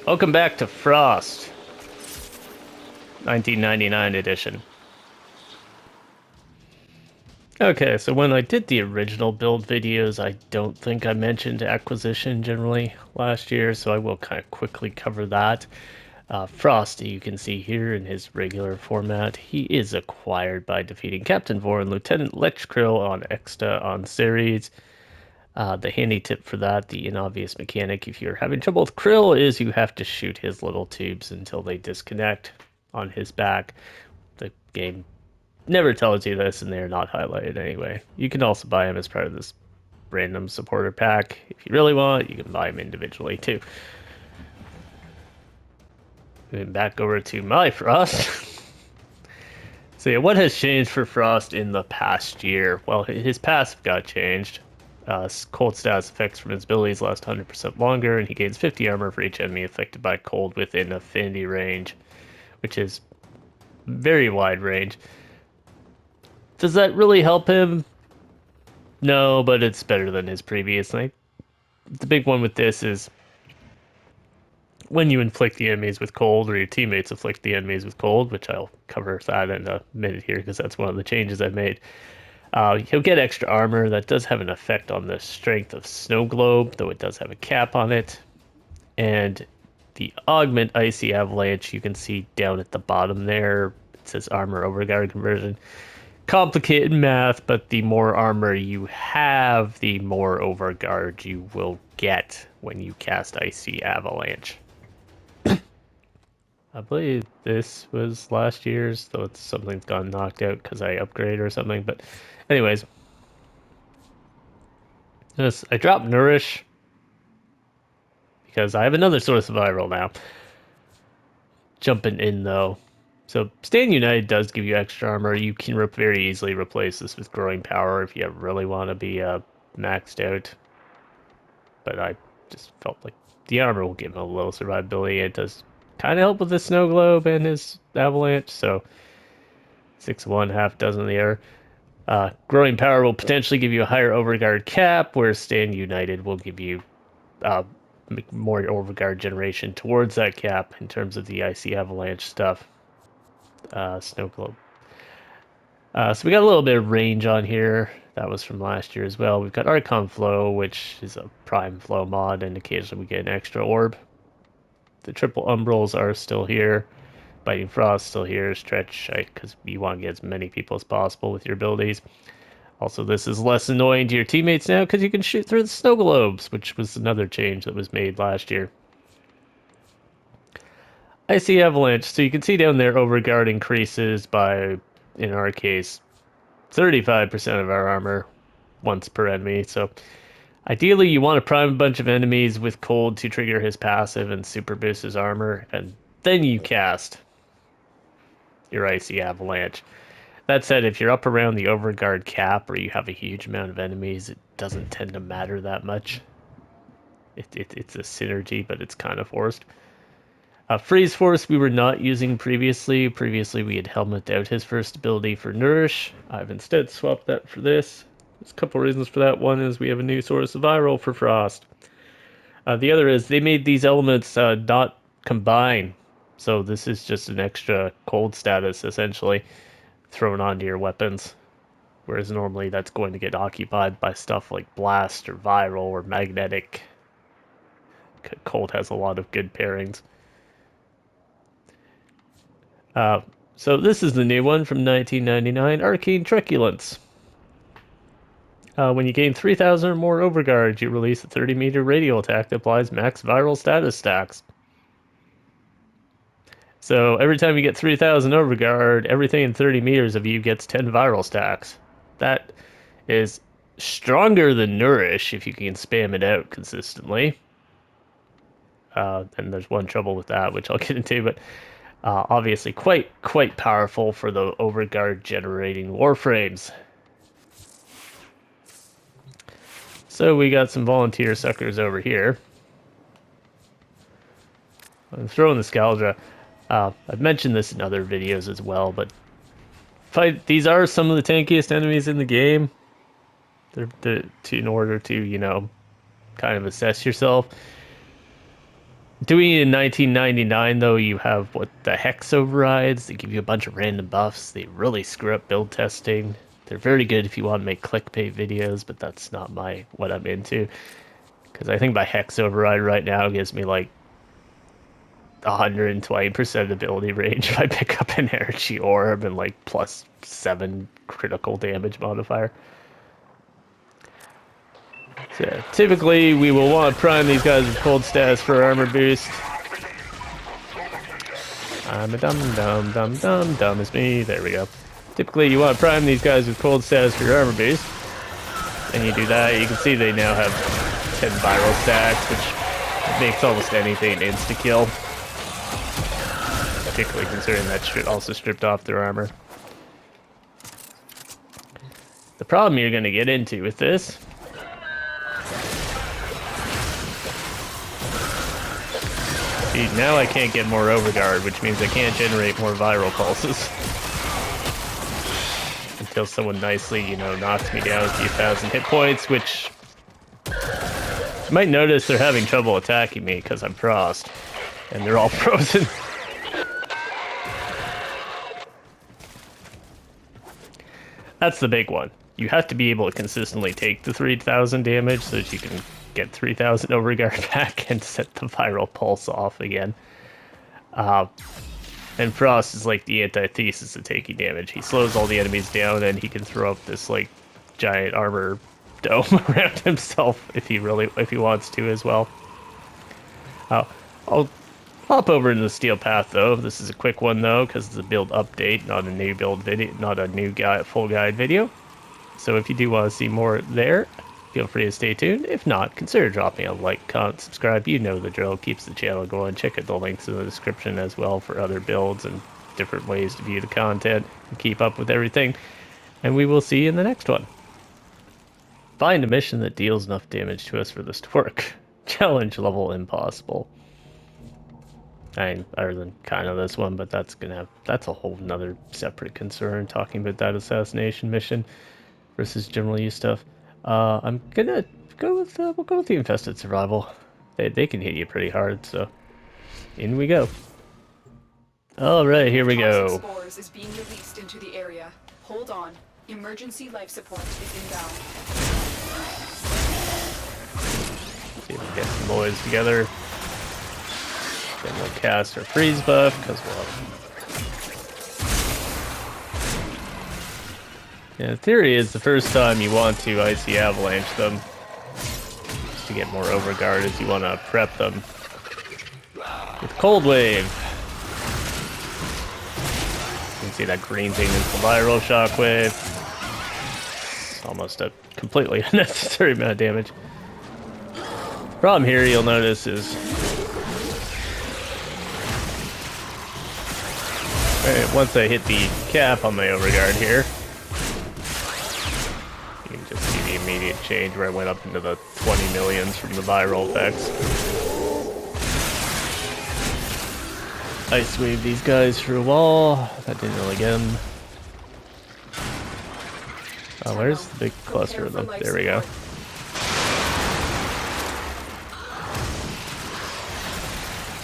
Welcome back to Frost, 1999 edition. Okay, so when I did the original build videos, I don't think I mentioned acquisition generally last year, so I will kind of quickly cover that. Frost, you can see here in his regular format, he is acquired by defeating Captain Vor and Lieutenant Lech Krill on Exta on Ceres. The handy tip for that, the inobvious mechanic, if you're having trouble with Krill, is you have to shoot his little tubes until they disconnect on his back. The game never tells you this, and they're not highlighted anyway. You can also buy him as part of this random supporter pack. If you really want, you can buy him individually too. And back over to my Frost. So yeah, what has changed for Frost in the past year? Well, his passive got changed. Cold status effects from his abilities last 100% longer, and he gains 50 armor for each enemy affected by cold within affinity range, which is very wide range. Does that really help him? No, but it's better than his previous. Like, the big one with this is when you inflict the enemies with cold, or your teammates inflict the enemies with cold, which I'll cover that in a minute here because that's one of the changes I made. He'll get extra armor that does have an effect on the strength of Snow Globe, though it does have a cap on it. And the augment Icy Avalanche, you can see down at the bottom there, it says armor overguard conversion. Complicated math, but the more armor you have, the more overguard you will get when you cast Icy Avalanche. I believe this was last year's, though it's something's gone knocked out because I upgraded or something. But anyways, this I dropped Nourish because I have another source of viral now. Jumping in though. So Stand United does give you extra armor. You can very easily replace this with Growing Power if you really want to be maxed out. But I just felt like the armor will give him a little survivability. It does kind of help with the Snow Globe and his Avalanche, so 6-1, half dozen of the air. Growing Power will potentially give you a higher overguard cap, whereas Stand United will give you uh, more overguard generation towards that cap in terms of the Icy Avalanche stuff. Snow Globe. So we got a little bit of range on here. That was from last year as well. We've got Archon Flow, which is a prime flow mod, and occasionally we get an extra orb. The triple Umbrals are still here. Biting Frost still here. Stretch, because you want to get as many people as possible with your abilities. Also, this is less annoying to your teammates now because you can shoot through the snow globes, which was another change that was made last year. Icy Avalanche. So you can see down there, overguard increases by, in our case, 35% of our armor once per enemy. So ideally, you want to prime a bunch of enemies with cold to trigger his passive and super boost his armor, and then you cast your Icy Avalanche. That said, if you're up around the overguard cap or you have a huge amount of enemies, it doesn't tend to matter that much. It's a synergy, but it's kind of forced. Freeze Force we were not using previously. Previously, we had Helmet out his first ability for Nourish. I've instead swapped that for this. There's a couple reasons for that. One is we have a new source of viral for Frost. The other is they made these elements not combine. So this is just an extra cold status, essentially, thrown onto your weapons. Whereas normally that's going to get occupied by stuff like Blast or Viral or Magnetic. Cold has a lot of good pairings. Uh, so this is the new one from 1999, Arcane Truculence. When you gain 3,000 or more overguard, you release a 30-meter radial attack that applies max viral status stacks. So every time you get 3,000 overguard, everything in 30 meters of you gets 10 viral stacks. That is stronger than Nourish if you can spam it out consistently. And there's one trouble with that, which I'll get into, but obviously quite powerful for the overguard generating warframes. So we got some volunteer suckers over here. I'm throwing the Scaldra. I've mentioned this in other videos as well, but these are some of the tankiest enemies in the game. In order to, kind of assess yourself. Doing it in 1999, though, you have what the hex overrides. They give you a bunch of random buffs. They really screw up build testing. They're very good if you want to make clickbait videos, but that's not what I'm into. Because I think my hex override right now gives me like 120% ability range if I pick up an energy orb and like +7 critical damage modifier. So yeah, typically we will want to prime these guys with cold status for armor boost. I'm a dumb is me. There we go. Typically you want to prime these guys with cold status for your armor boost. And you do that, you can see they now have 10 viral stacks, which makes almost anything insta-kill. Particularly considering that also stripped off their armor. The problem you're going to get into with this now I can't get more overguard, which means I can't generate more viral pulses. Until someone nicely, you know, knocks me down a few thousand hit points, which you might notice they're having trouble attacking me because I'm frost. And they're all frozen. That's the big one. You have to be able to consistently take the 3,000 damage so that you can get 3,000 overguard back and set the viral pulse off again. And Frost is like the antithesis of taking damage. He slows all the enemies down and he can throw up this like giant armor dome around himself if he wants to as well. I'll hop over into the Steel Path though. This is a quick one though because it's a build update, not a new build video, not a new full guide video. So if you do want to see more there, feel free to stay tuned. If not, consider dropping a like, comment, subscribe. You know the drill. Keeps the channel going. Check out the links in the description as well for other builds and different ways to view the content and keep up with everything. And we will see you in the next one. Find a mission that deals enough damage to us for this to work. Challenge level impossible. I mean, other than kind of this one, but that's a whole nother separate concern talking about that assassination mission versus general use stuff. I'm gonna go with we'll go with the infested survival. They can hit you pretty hard, so in we go. All right, here we go. Spores is being released into the area. Hold on. Emergency life support is inbound. See if we get some boys together. Then we'll cast our freeze buff because yeah, the theory is the first time you want to icy avalanche them to get more overguard is you want to prep them with cold wave. You can see that green thing is the viral shockwave. It's almost a completely unnecessary amount of damage. Problem here you'll notice is once I hit the cap on my overguard here, you can just see the immediate change where I went up into the 20 millions from the viral effects. Ice wave these guys through a wall. That didn't really get them. Oh, where's the big cluster of them? There we go.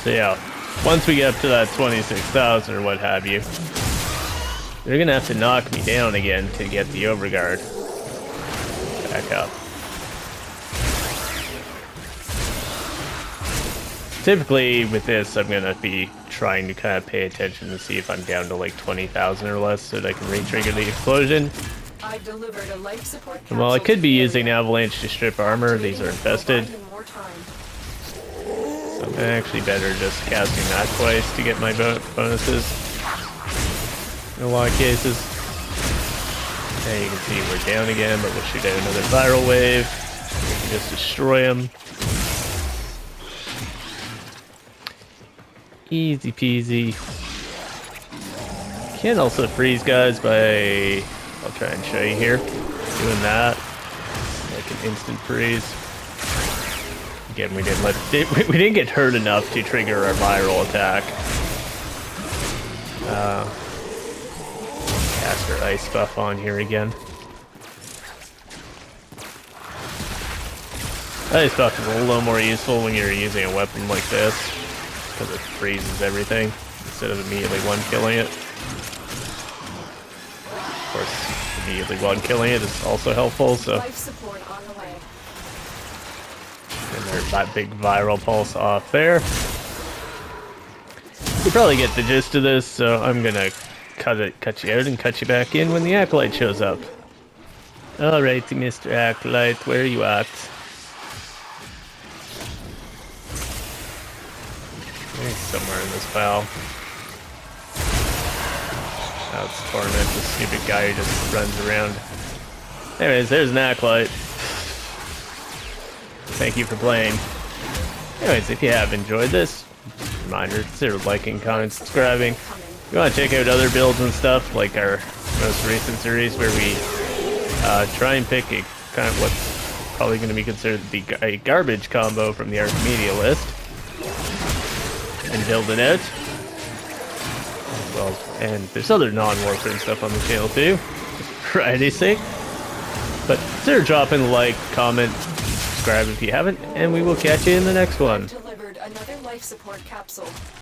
So yeah, once we get up to that 26,000 or what have you, they're gonna have to knock me down again to get the overguard back up. Typically with this, I'm gonna be trying to kind of pay attention to see if I'm down to like 20,000 or less so that I can re-trigger the explosion. I've delivered a life support And while I could be using Avalanche to strip armor, these are infested. So I'm actually better just casting that twice to get my bonuses in a lot of cases. And you can see we're down again, but we'll shoot out another viral wave. We can just destroy them. Easy peasy. Can also freeze guys by, I'll try and show you here, doing that, like an instant freeze. Again, we didn't get hurt enough to trigger our viral attack. Cast our ice buff on here again. Ice buff is a little more useful when you're using a weapon like this. because it freezes everything instead of immediately one-killing it. Of course, immediately one-killing it is also helpful, so... Life support on the way. And there's that big viral pulse off there. You probably get the gist of this, so I'm gonna cut you out and cut you back in when the Acolyte shows up. Alrighty, Mr. Acolyte, where are you at? He's somewhere in this file. That's Torment, the stupid guy who just runs around. Anyways, there's an Acolyte. Thank you for playing. Anyways, if you have enjoyed this, reminder, consider liking, commenting, subscribing. If you want to check out other builds and stuff, like our most recent series where we try and pick a kind of what's probably going to be considered a garbage combo from the Archimedia list and build it out. Well, and there's other non-Warframe stuff on the channel too, for variety's sake. But consider dropping a like, comment, subscribe if you haven't, and we will catch you in the next one. Delivered another life support capsule.